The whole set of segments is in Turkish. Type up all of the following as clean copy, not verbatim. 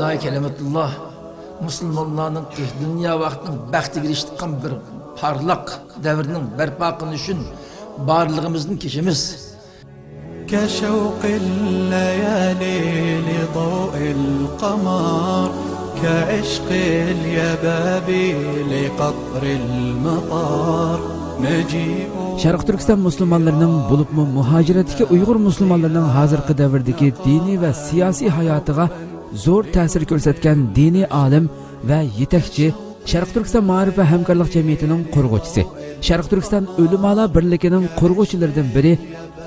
ilahe kelimetullah Müslümanların dünya vaktinin bəxtiga eriştiğin bir parlak devrinin berpa kılınışın barlığımızın kişimiz. كشوق الليالي لضوء القمر كعشق اليبابي لقطر المطار نجيب. Şarkı Türkistan Müslümanlarının bulupmu muhaciretdeki Uygur Müslümanlarının hazırkı devirdeki dini ve siyasi hayatıga zor tesir görsetken dini alim ve yetekçi Şarkı Türkistan Maarif ve Hemkarlık Cemiyeti'nin kurguçisi. Şarkı Türkistan Ölümala Birliği'nin kurguçilerden biri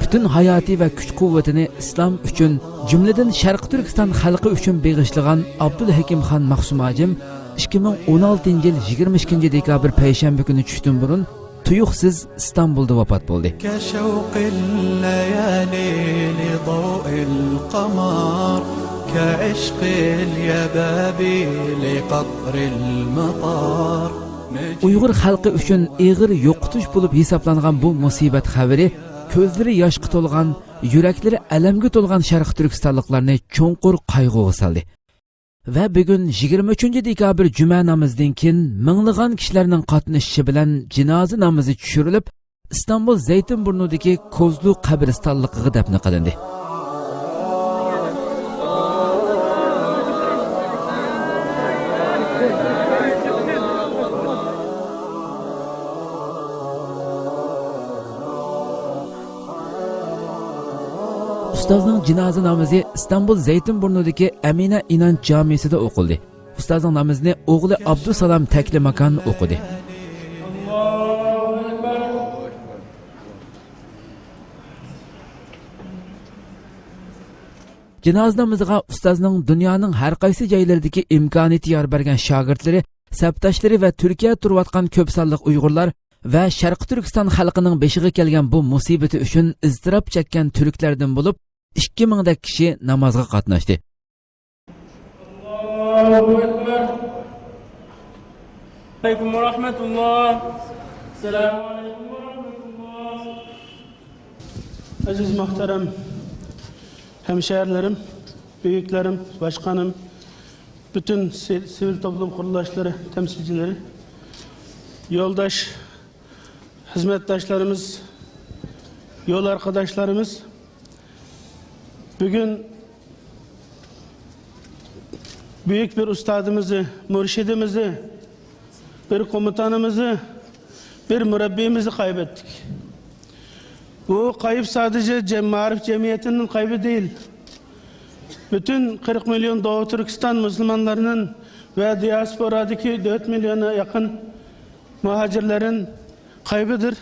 bütün hayati ve güç kuvvetini İslam üçün, cümleden Şarkı Türkistan halkı üçün bağışlayan Abdülhakim Han Mahsum Acim 2016 yıl 22 dekabr Perşembe günü düştün burun tuyuqsiz İstanbul'da vefat buldu. كشوق الليالي لضوء القمر كعشق اليبابي لقطر المطار. Uygur halkı üçün ağır yo'qotish bulup hesaplangan bu musibet haberi ko'zlari yoshga to'lgan, yuraklari alamga to'lgan Sharq Turkistonliklarni cho'nqur qayg'uga soldi. Va bugun 23 dekabr juma namozidan keyin minglagan kishilarning qatnashishi bilan jinoza namozi tushirilib, İstanbul Zeytinburnu'dagi Kozlu qabristonligiga dafn qilindi. Ustozning jinoza namozi İstanbul Zeytinburnu'dagi Amina İnanç Camisi'de o'qildi. Ustozning namozini o'g'li Abdusalam Taklimakan o'qidi. Jinoza namoziga ustozning dunyoning har qaysi joylaridagi imkoniyati yor bergan shogirdlari, sabdoshlari va Turkiya turayotgan ko'p sonli Uyg'urlar va Sharq Turkiston xalqining beshiga kelgan bu musibati uchun iztirob chekkan turklardan bo'lib 2000 dak kishi namozga qatnashdi. Allahu akbar. Alaykum ve rahmetullah. Selamun aleyküm ve rahmetullah. Aziz muhterem hemşehrilerim, büyüklerim, başkanım, bütün sivil toplum kuruluşları, temsilcileri, yoldaş, hizmetdaşlarımız, yol arkadaşlarımız, bugün büyük bir ustadımızı, mürşidimizi, bir komutanımızı, bir mürebbimizi kaybettik. Bu kayıp sadece Maarif Cemiyeti'nin kaybı değil. Bütün 40 milyon Doğu Türkistan Müslümanlarının ve diasporadaki 4 milyona yakın muhacirlerin kaybıdır.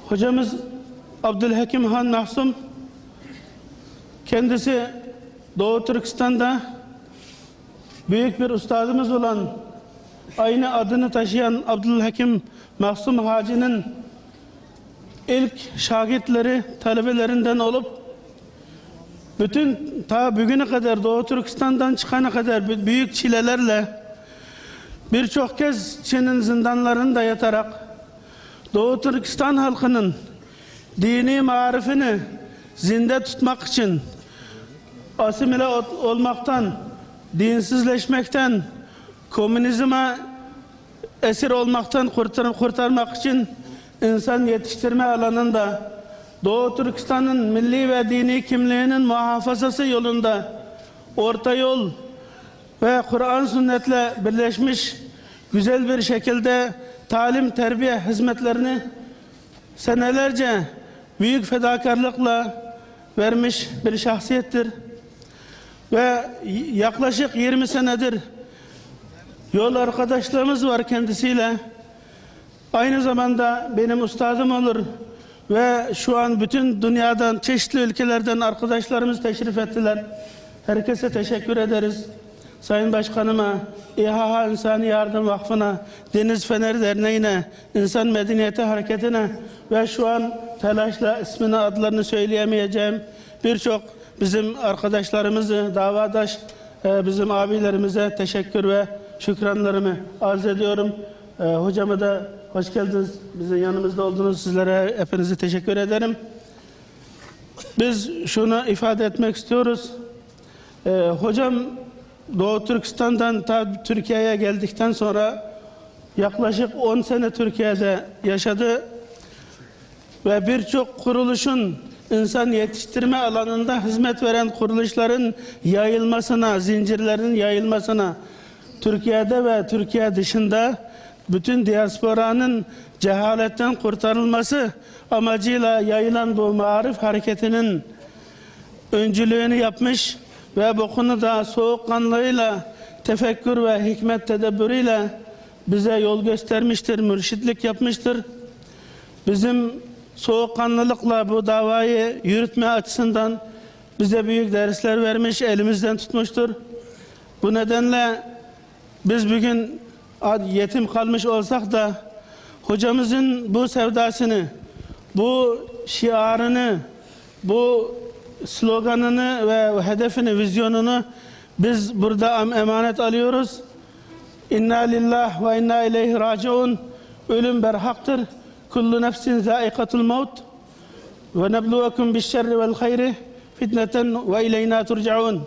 Hocamız Abdülhakim Han Mahsum kendisi Doğu Türkistan'da büyük bir ustadımız olan, aynı adını taşıyan Abdülhakim Mahsum Hacı'nın ilk şagirdleri, talebelerinden olup bütün ta bugüne kadar Doğu Türkistan'dan çıkana kadar büyük çilelerle birçok kez Çin'in zindanlarında yatarak Doğu Türkistan halkının dini marifini zinde tutmak için asimile olmaktan, dinsizleşmekten, komünizme esir olmaktan kurtarmak için insan yetiştirme alanında Doğu Türkistan'ın milli ve dini kimliğinin muhafazası yolunda orta yol ve Kur'an sünnetle birleşmiş güzel bir şekilde talim terbiye hizmetlerini senelerce büyük fedakarlıkla vermiş bir şahsiyettir. Ve yaklaşık 20 senedir yol arkadaşlığımız var kendisiyle. Aynı zamanda benim ustadım olur ve şu an bütün dünyadan, çeşitli ülkelerden arkadaşlarımız teşrif ettiler. Herkese teşekkür ederiz. Sayın Başkanıma, İHA İnsani Yardım Vakfı'na, Deniz Feneri Derneği'ne, İnsan Medeniyeti Hareketi'ne ve şu an telaşla ismini, adlarını söyleyemeyeceğim birçok bizim arkadaşlarımızı, davadaş bizim abilerimize teşekkür ve şükranlarımı arz ediyorum. Hocama da hoş geldiniz. Bizim yanımızda oldunuz. Sizlere hepinize teşekkür ederim. Biz şunu ifade etmek istiyoruz. Hocam Doğu Türkistan'dan Türkiye'ye geldikten sonra yaklaşık 10 sene Türkiye'de yaşadı ve birçok kuruluşun insan yetiştirme alanında hizmet veren kuruluşların yayılmasına, zincirlerin yayılmasına, Türkiye'de ve Türkiye dışında bütün diasporanın cehaletten kurtarılması amacıyla yayılan bu Maarif hareketinin öncülüğünü yapmış ve bu konuda soğukkanlılığıyla, tefekkür ve hikmet tedebbürüyle bize yol göstermiştir, mürşitlik yapmıştır. Bizim soğukkanlılıkla bu davayı yürütme açısından bize büyük dersler vermiş, elimizden tutmuştur. Bu nedenle biz bugün yetim kalmış olsak da hocamızın bu sevdasını, bu şiarını, bu sloganını ve hedefini, vizyonunu biz burada emanet alıyoruz. İnna lillah ve inna ileyhi raciun. Ölüm berhaktır. Kullu nefsin zâikatul maut. Ve nebluvekum bişşerri vel hayri fitneten ve ileyna turcaun.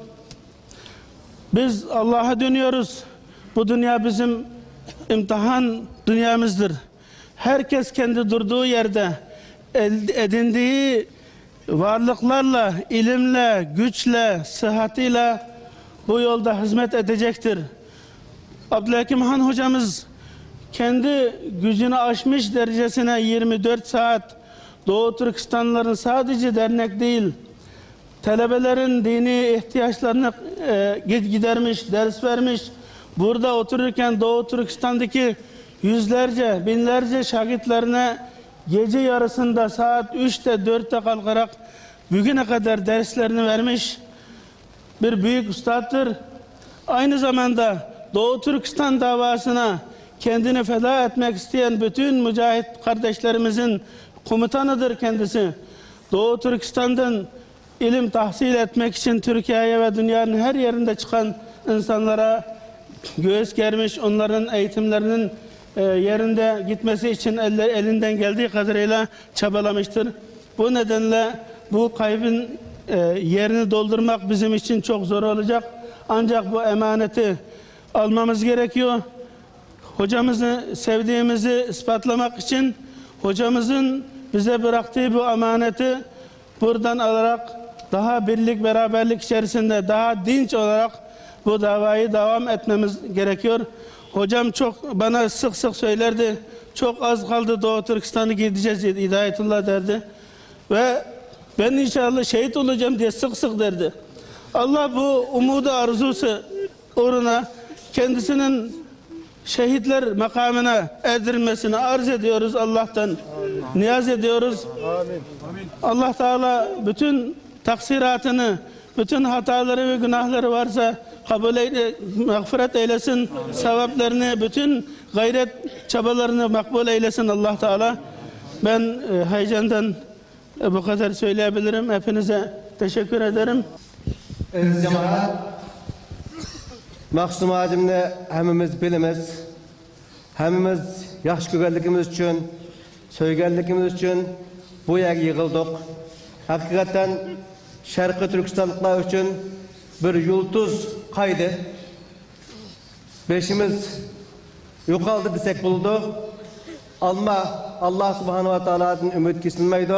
Biz Allah'a dönüyoruz. Bu dünya bizim imtihan dünyamızdır. Herkes kendi durduğu yerde edindiği varlıklarla, ilimle, güçle, sıhhatiyle bu yolda hizmet edecektir. Abdülhakim Han hocamız kendi gücünü aşmış derecesine 24 saat Doğu Türkistanlıların sadece dernek değil, talebelerin dini ihtiyaçlarını gidermiş, ders vermiş. Burada otururken Doğu Türkistan'daki yüzlerce, binlerce şagirtlerine gece yarısında saat 3'te 4'te kalkarak bugüne kadar derslerini vermiş bir büyük ustattır. Aynı zamanda Doğu Türkistan davasına kendini feda etmek isteyen bütün mücahit kardeşlerimizin komutanıdır kendisi. Doğu Türkistan'dan ilim tahsil etmek için Türkiye'ye ve dünyanın her yerinde çıkan insanlara göğüs germiş, onların eğitimlerinin yerinde gitmesi için elinden geldiği kadarıyla çabalamıştır. Bu nedenle bu kaybın yerini doldurmak bizim için çok zor olacak. Ancak bu emaneti almamız gerekiyor. Hocamızı sevdiğimizi ispatlamak için hocamızın bize bıraktığı bu emaneti buradan alarak daha birlik, beraberlik içerisinde daha dinç olarak bu davayı devam etmemiz gerekiyor. Hocam çok bana sık sık söylerdi. Çok az kaldı Doğu Türkistan'a gideceğiz Hidayetullah derdi. Ve ben inşallah şehit olacağım diye sık sık derdi. Allah bu umudu arzusu uğruna kendisinin şehitler makamına erdirmesini arz ediyoruz Allah'tan. Niyaz ediyoruz. Amin. Allah Teala bütün taksiratını, bütün hataları ve günahları varsa kabul mağfiret eylesin. Sevaplarını, bütün gayret çabalarını makbul eylesin Allah Teala. Ben heyecandan bu kadar söyleyebilirim. Hepinize teşekkür ederim. Aziz cemaat, Maksum Hacimni hemmimiz bilimiz, hemmimiz yaxshi ko'rganligimiz uchun, so'yganligimiz uchun bu yerga yig'ildik. Haqiqatan Sharqiy Turkistonliklar uchun bir yulduz qaydi. Beşimiz yo'qoldi desak bo'ladi. Alma Allah Subhanahu va taoladan umid kesilmaydi.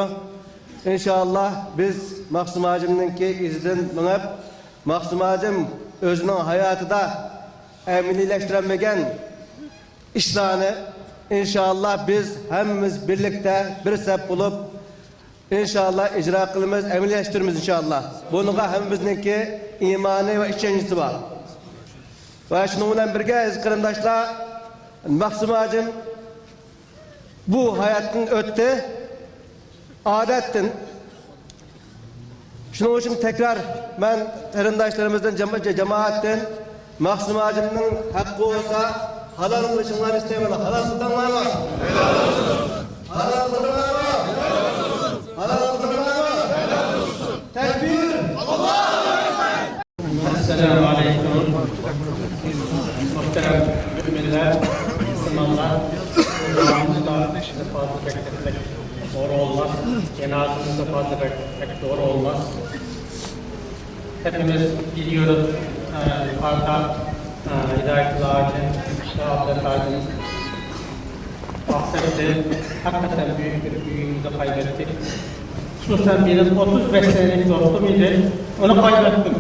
İnşallah biz Maksum Hacimninki izidan minib, Maksum Hacim özünün hayatında emnileştirilmegen işlerini inşallah biz hemimiz birlikte bir sebep bulup inşallah icra kılımız, emnileştirimiz inşallah. Bununla hemimizdeki imanı ve işçencisi var. Ve şununla birge aziz kırımdaşlar, Maksum Hacim bu hayatın ötte adettin. Şunun için tekrar ben kırımdaşlarımızdan, cemaatten Maksum Hacim'nin hakkı olsa halal kılışınlar istemiyorlar. Halal kılınlar mı? Helal olsun. Halal kılınlar mı? Helal olsun. Halal kılınlar mı? Helal olsun. Tekbir. Allahu Ekber. Esselamu Aleyküm. Muhterem müminler, Müslümanlar, Allah'ımızda fazla bekletmek doğru olmaz. Cenazemizde fazla bekletmek doğru olmaz. hepimiz biliyoruz yukarıda Hidayetullah Ağacı, Abdülkadir Ağacı'nın bahsetti. Hakikaten büyük bir büyüğümüzü kaybettik. Hususen benim 35 senelik dostum idi. Onu kaybettim.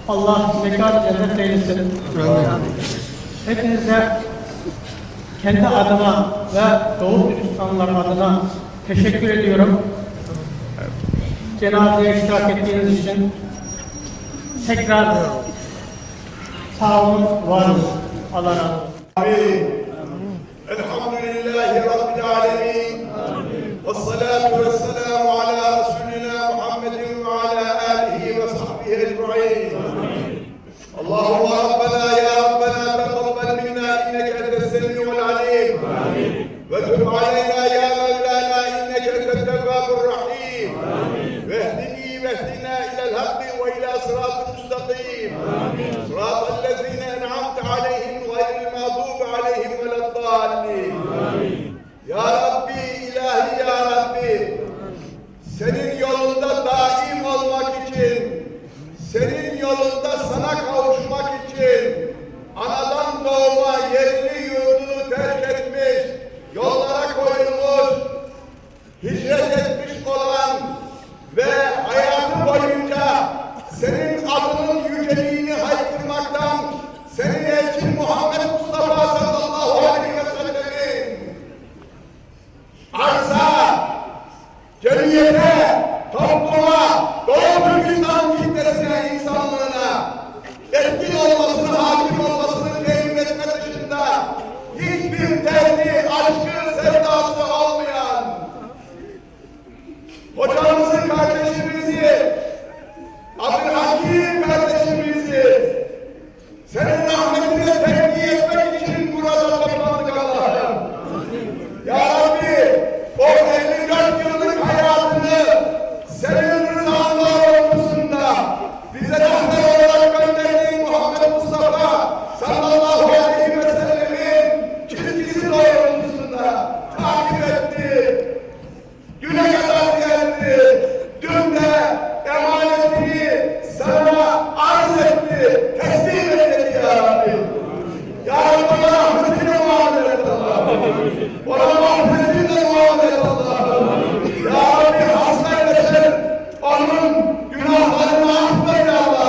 Allah mekan cennet eylesin. Hepinize kendi adıma ve Doğu Türkistanlılar adına teşekkür ediyorum. Cenazeye iştirak ettiğiniz için tekrar sağ olun, var olun. Allah razı olsun. Elhamdülillahi Rabbil alemin. Vessalatu vesselamu ala Resulina Muhammedin ve ala alihi ve sahbihi ecma'in. Allahümme Rabbena ya Rabbena tekabbel minna inneke entes semi'ul alim. Ve tub aleyna ya Mevlana inneke entet tevvabur rahim. Vehdini vehdina ilel hakkı ve ila sıratı müstakim. Sıratallezine en'amte aleyhim gayril mağdubi aleyhim veleddallin. Ya Rabbi, ilahi ya Rabbi, senin yolunda daim olmak için, senin yolunda sana kavuşmak için, anadan doğma yerini yurdunu terk etmiş, yollara koyulmuş, hicret etmiş olan ve hayatı boyunca senin adının yüceliğini haykırmaktan, senin elçin Muhammed Mustafa sallallahu aleyhi ve sellemin arza, cemiyete, topluma, Doğu Türkistan kitlesine, insanlığına etkin olmasını, hakim olmasını temin etme dışında hiçbir derdi, aşkı, sevdası olmayan hocamızı, kardeşimizi, Abdülhakim kardeşimizi senin rahmetine tebliğ etmek için burada toplandık Allah'ım. Ya Rabbi, o 54 yıllık hayatını senin rızan doğrultusunda bize rehber olarak gönderdiğin Muhammed Mustafa sallallahu aleyhi ve sellemin çizgisi doğrultusunda takip etti. Düne kadar geldi. Dün de emanetini sana arz etti. Teslim etti ya Rabbi. Ya Rabbi bana rahmetine muamele et Allah'ım. Bana mağfiretine muamele et Allah'ım. Ya Rabbi hastaylaşır. Onun günahlarını affeyle Allah'ım.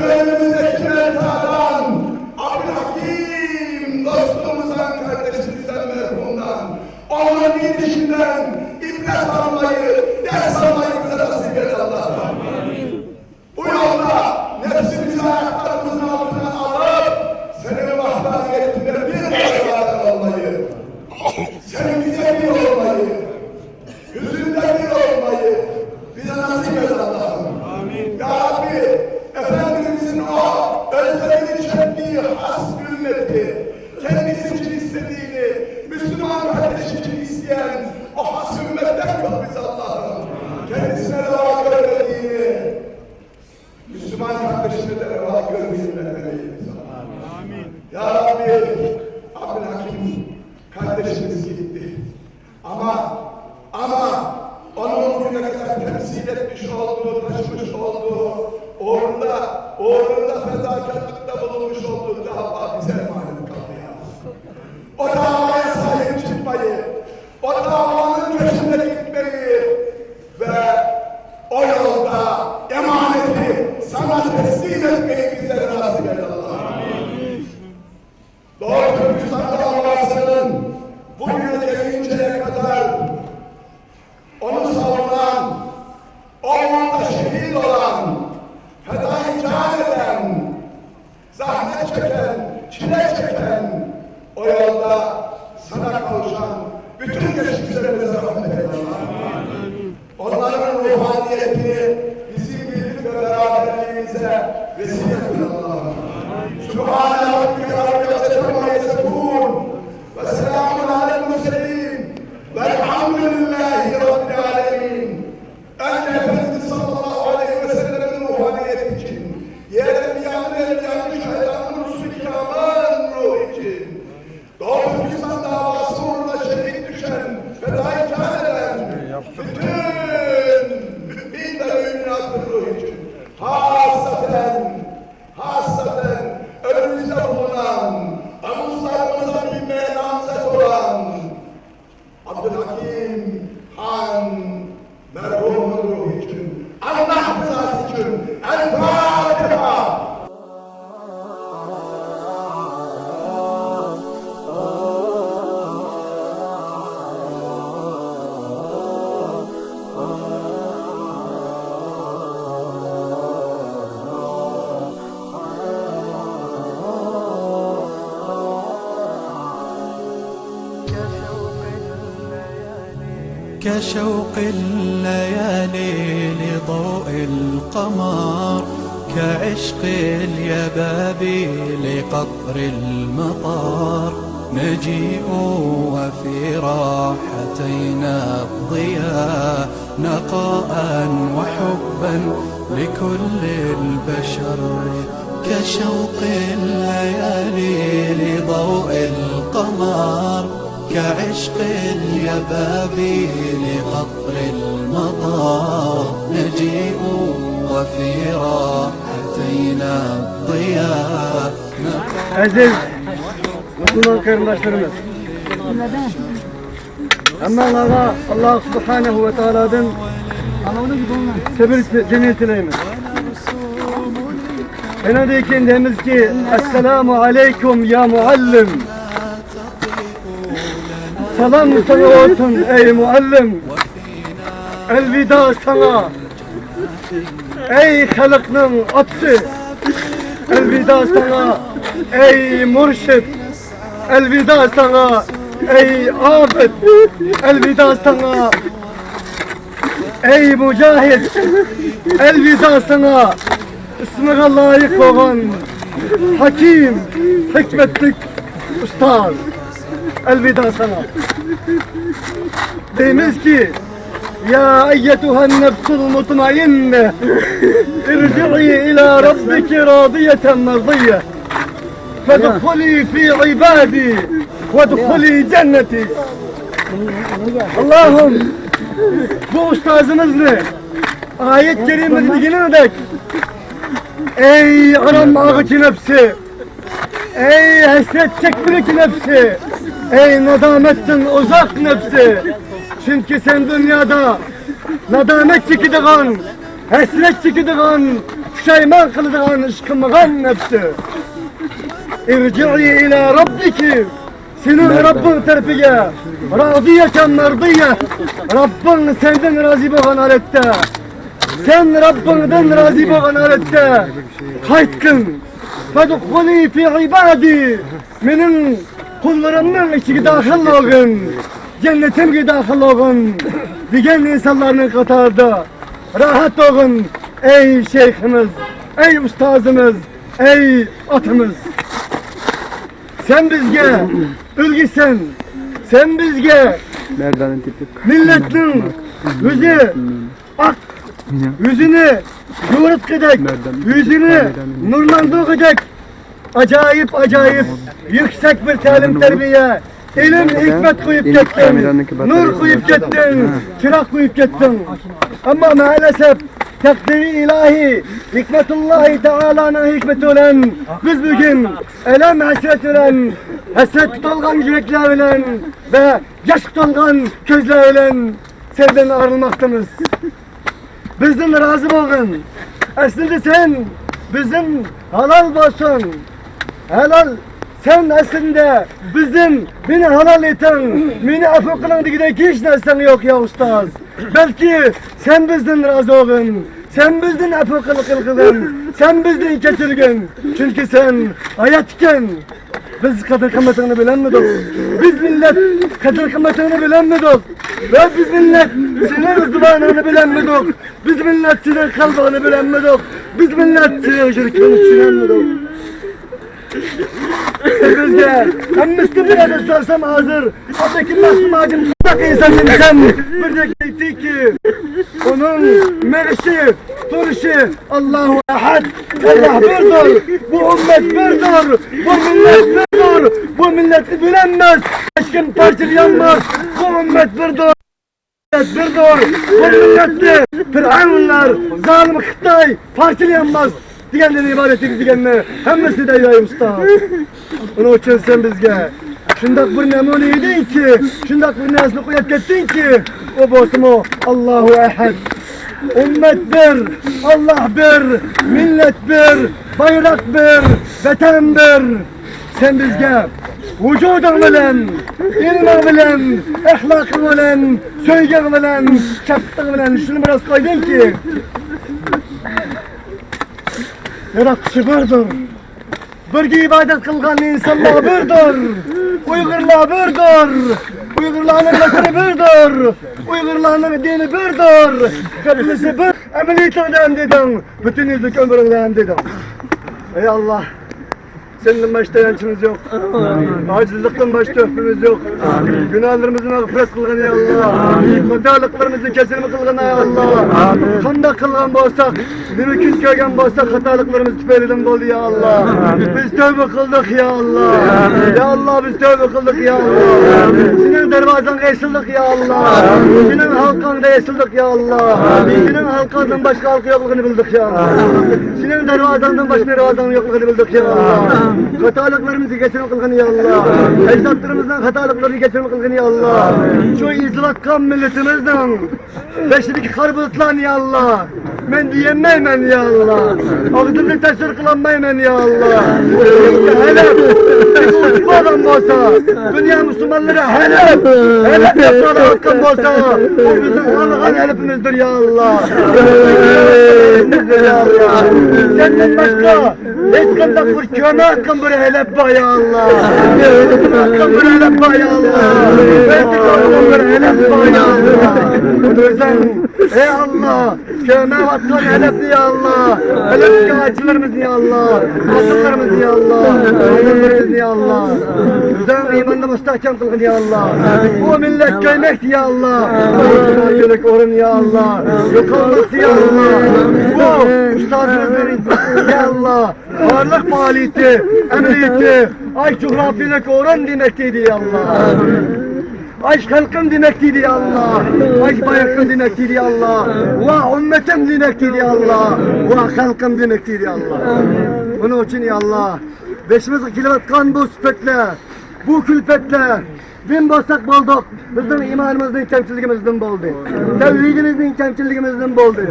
önümüzdeki mevtadan, Abdülhakim dostumuzdan, kardeşimizden, merhumdan, onun gidişinden ibret almayı, ders almayı bize nasip et Allah'ım. Bu yolda nefsimizi ayaklarımızın altına alıp, senin vahdaniyetinde bir beraber olmayı, seninle bir olmayı, hüzünde bir olmayı bize nasip et Allah'ım. Ya Rabbi, Efendimizin o özlemini çektiği has ümmeti, kendisi için istediğini, Müslüman kardeş için isteyen o has ümmetten kıl biz Allah'ım. Kendisine reva görmediğini, Müslüman kardeşine de reva görmeyi Ya Rabbi, Abdülhakim kardeşimiz gitti. Ama onun bugüne kadar temsil etmiş olduğu, taşımış olduğu, uğrunda fedakarlıkta bulunmuş olduğu dava bize emanet kaldı ya. O davaya sahip çıkmayı, o davanın peşinde gitmeyi ve o yolda emaneti sana teslim etmeyi bize nasip et Allah'ım. Doğru Türkistan davasının bugüne gelinceye kadar onu savunan, onunla şehit olan, fedai can eden, zahmet çeken, çile çeken, o yolda sana kavuşan bütün geçmişlerimize rahmet eyle Allah'ım. Onların ruhaniyetini bizim birlik ve beraberliğimize vesile kıl Allah'ım. Sübhane Rabbike Rabbil İzzeti amma yasifun ve selamun alel murselin velhamdülillahi Rabbil alemin. Önce Efendimiz sallallahu aleyhi ve sellem'in ruhaniyeti için, diğer enbiyanın şehdanın Resul-i Kiram'ın ruhu için, Doğu Türkistan davası uğruna şehit düşen, fedai can eden, bütün mümin ve müminatın ruhu için, hasaten önümüzde bulunan, omuzlarımıza binmeye namzet olan Abdülhakim Han merhumun ruhu için, Allah rızası için El Fatiha. كشوق الليالي لضوء القمر كعشق اليبابي لقطر المطار نجيء وفي راحتينا الضياء نقاء وحبا لكل البشر كشوق الليالي لضوء القمر كعشق اليبابي لقطر المطار نجيء وفي راحتينا الضياء Aziz Müslüman kardeşlerimiz, Allah'a Allah Subhanahu ve Teala'dan sabır cennet dileyimiz. Enadeyken demiz ki Esselamu Aleyküm ya muallim. Selam sana olsun ey muallim. Elveda sana ey halıkның atsı. Elveda sana ey murşid. Elveda sana ey abid. Elveda sana ey mücahid. Elveda sana ismine layık olan hakim, hikmetlik ustaz. Elveda sana. Deyimiz ki ya eyyetühen nefsul mutmainne irci'i ila rabbiki radiyeten merdiye fedhuli fi ibadi vedhuli cenneti. Allah'ım bu ustazımızla ayet-i kerimesi dinledik. Ey aranmağıcı nefsi, ey hasret çektirik nefsi, ey nadametten uzak nefsi. Çünkü sen dünyada nadamet çekidiğin, hasret çekidiğin pişayman kıldığın ışkımıgan nefsi. İrci'i ila rabbiki. Senin Rabbin terpiye. Radiyeken merdiye. Rabbin senden razı boğan alette. Sen Rabbinden razı boğan alette. Kaytkın. Fedkhuli fi ibadi. Menin kullarımın içine dahil olun. Cennetimge dahil olun. Digen insanların katarda. Rahat olun ey şeyhimiz, ey ustazımız, ey atımız. Sen bizge ülgüsen, sen bizge milletin yüzü ak, yüzünü yoğurt gidek, yüzünü nurlandığı gidek. Acayip acayip yüksek bir talim terbiye, ilim hikmet koyup gittin, nur koyup gittin, çırak koyup gittin. Ama maalesef takdiri ilahi, hikmetullahi Teala'nın hikmeti olan biz bugün elem hasret olan, hasret dolgan yürekler olan ve yaş dolgan gözler olan senden ayrılmaktayız. Bizden razı olun. Aslında sen bizim halal olsun. Helal. Sen aslında bizim beni halal eten, beni affı kılan digideki hiç nersen yok ya ustaz. Belki sen bizden razı olun. Sen bizden affı kılın. Sen bizden geçirgin. Çünkü sen hayatken biz kadir kıymetini bilemedik. Biz millet kadir kıymetini bilemedik. Ve biz millet senin ızdıvanını bilemedik. Biz millet senin kalbini bilemedik. Biz millet senin şirkini düşünemedik. Bizge hem Müslüman bir sorsam hazır. Oradaki Mahsum ağacım tutak insan insan. Bir de gitti ki onun merişi, duruşu Allahu Ahad. Allah birdir. Bu ümmet birdir. Bu millet birdir. Bu milleti bilenmez. Aşkın parçalayanmaz. Bu ümmet birdir. Birdir. Bu milleti Firavunlar, zalim Xitay parçalayanmaz. Diyenlerin ibadetini diyenler hemmesi de yayım usta. Onun için sen bizge şundak bir nemuneydin ki, şundak bir nesli koyup gittin ki o bozumu Allahu Ehad. Ümmet bir, Allah bir, millet bir, bayrak bir, vatan bir. Sen bizge vücudun bilen, ilmin bilen, ahlakın bilen, söylegen bilen, şefkatin bilen şunu biraz koydun ki yaratıcı birdir. Birge ibadet kılgan insanlar birdir. Uygurlar birdir. Uygurlarning vatani birdir. Uygurlarning dini birdir. Hepsi bir. Ameliyatından dedim. Bütün yüzlük ömründen dedim. Ey Allah. Senin başta yançımız yok. Acizlikten başta öfkemiz yok. Günahlarımızı mağfiret kılgın ya Allah. Hatalıklarımızı kesilme kılgın ya Allah. Kanda kılgan bolsak, mümkün köygen bolsak hatalıklarımız tüfeyliden bol ya Allah. Biz tövbe kıldık ya Allah. Ya Allah biz tövbe kıldık ya Allah. Senin dervazan eşildik ya Allah. Senin halkan da eşildik ya Allah. Senin halkandan başka halkı yokluğunu bildik ya Allah. Senin dervazandan başka dervazanın yokluğunu bildik ya Allah. Hatalıklarımızı geçirme kılgın ya Allah. Ecdatlarımızdan hatalıklarını geçirme kılgın ya Allah. Şu izlatkan milletimizden peşindeki karbıtlan ya Allah. Ben diyemeyim ya Allah. Ağzımda tesir kılanmayım ya Allah. Helal. Bir uçma adam olsa, dünya Müslümanlara helal. Helal yaprağı hakkım olsa, o bizim Allah'ın helipimizdir ya Allah. Ya Allah. Senden başka hiç kandak bir köme hakkım bir helep var ya Allah. Hakkım bir helep var ya Allah. Hakkım bir helep var ya Allah. Ey Allah, köme hakkın helepli ya Allah. Helep ağaçlarımız ya Allah. Asıllarımız ya Allah. Asıllarımız ya Allah. Bizden imanda müstahkem kılgın ya Allah. Bu millet köymekti ya Allah. Yürek orun ya Allah. Yıkılmaktı ya Allah. Bu ustazımızın ya Allah. Varlık maliyeti, emniyeti, ay coğrafyalık oran demekteydi ya Allah. Ay halkım demekteydi ya Allah. Ay bayrakım demekteydi ya Allah. Ve ümmetim demekteydi ya Allah. Ve halkım demekteydi ya Allah. Bunun için ya Allah. Beşimiz kilovatkan bu süpetle, bu külpetle, din bolsak bolduk. Bizning imonimizning kamchiligimizdan bo'ldi. Tavhidimizning kamchiligimizdan bo'ldi.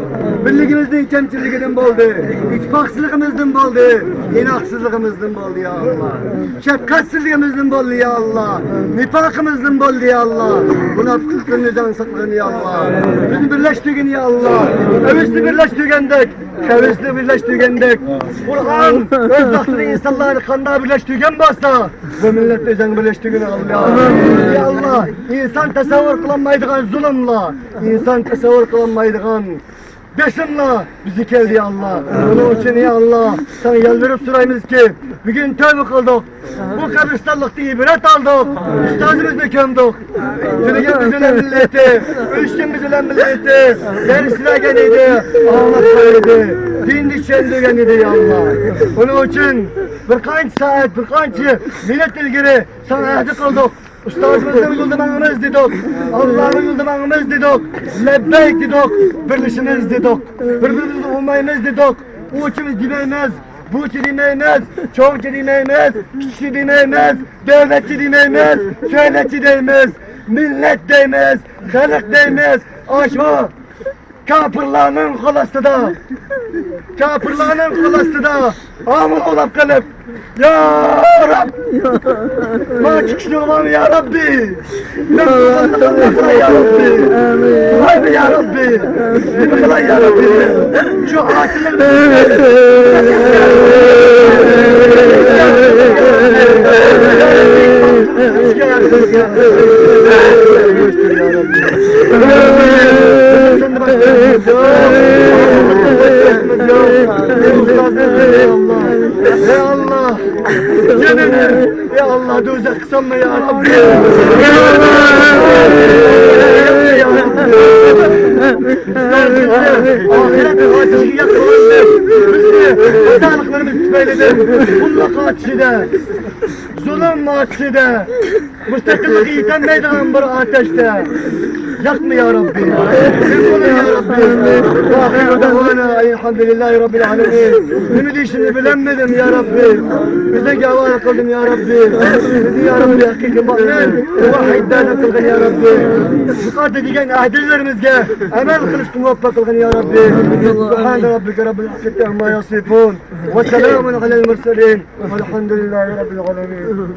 Birligimizning kamchiligidan bo'ldi. İttifaqsızlığımızdan bo'ldi. İnaqsızlığımızdan bo'ldi ya Allah. Şefkatsizligimizdan bo'ldi ya Allah. Nifaqımızdan bo'ldi ya Allah. Münafıklıklarımızdan saklan ya Allah. Bizi birleştirgin ya Allah. Ömüsünü birleştirgendek. Kavesini birleştirgendek. Kur'an öz vaxtını insanları kanda birleştirgen basa. Bu millet özen birleştirgin Allah. Ya Allah. İnsan tasavvur kılanmaydıgan zulümla. İnsan tasavvur kılanmaydıgan Beşimla bizi geldi ya Allah. Onun için ya Allah. Sana yalvarıp sorayımız ki bugün tövbe kıldık. Bu kabristanlıkta ibret aldık. Üstazımızı gömdük. Türkiye'miz ölen milleti, ülkemiz ölen milleti, derisine geliydi, ağlatmaydı. Din düşendügeniydi ya Allah. Onun için birkaç saat, birkaç millet ilgili sana ahdi kıldık. Ustazımızın yıldımağımız dedik, Allah'ın yıldımağımız dedik, lebbeyk dedik, birleşiniz dedik, birbirimizi olmayımız dedik, o içimiz demeyimiz, bu içi demeyimiz, çoğuncu demeyimiz, küçük demeyimiz, devletçi demeyimiz, söyletçi demeyimiz, millet demeyimiz, halk demeyimiz, aşma, kapırlarının kolasıda, kapırlarının kolasıda, amul olap kalıp, Ya Rab! Ma çıkıştırmam ya Rabbi! Ya Rabbi! Haydi ya Rabbi! Kılay ya Rabbi! Şu Ya Allah! Canını! Ya Allah dövse kısanma ya Rabbi! Ya Rabbi! Ahiret kaçışı yakaladı! Bizi hatalıklarımız tüfeyledi! Kullak ateşide! Zulüm ateşide! Müstakillik yiğitenmeydiğin bir ateşte! Yakma ya Rabbi! Yakma ya Rabbi! Vahiru davana elhamdülillahi Rabbil alemin! Ümidi işini bilemedim ya Rabbi! Bize gavara kıldın ya Rabbi! Bizi ya Rabbi hakiki bakmen! Vahidden kıldın ya Rabbi! Dikkat edigen ahdilerimizge emel kılıçtı muvaffak kıldın ya Rabbi! Subhane Rabbike Rabbil izzeti amma yasifun! Ve selamun alel murselin! Velhamdülillahi Rabbil alemin!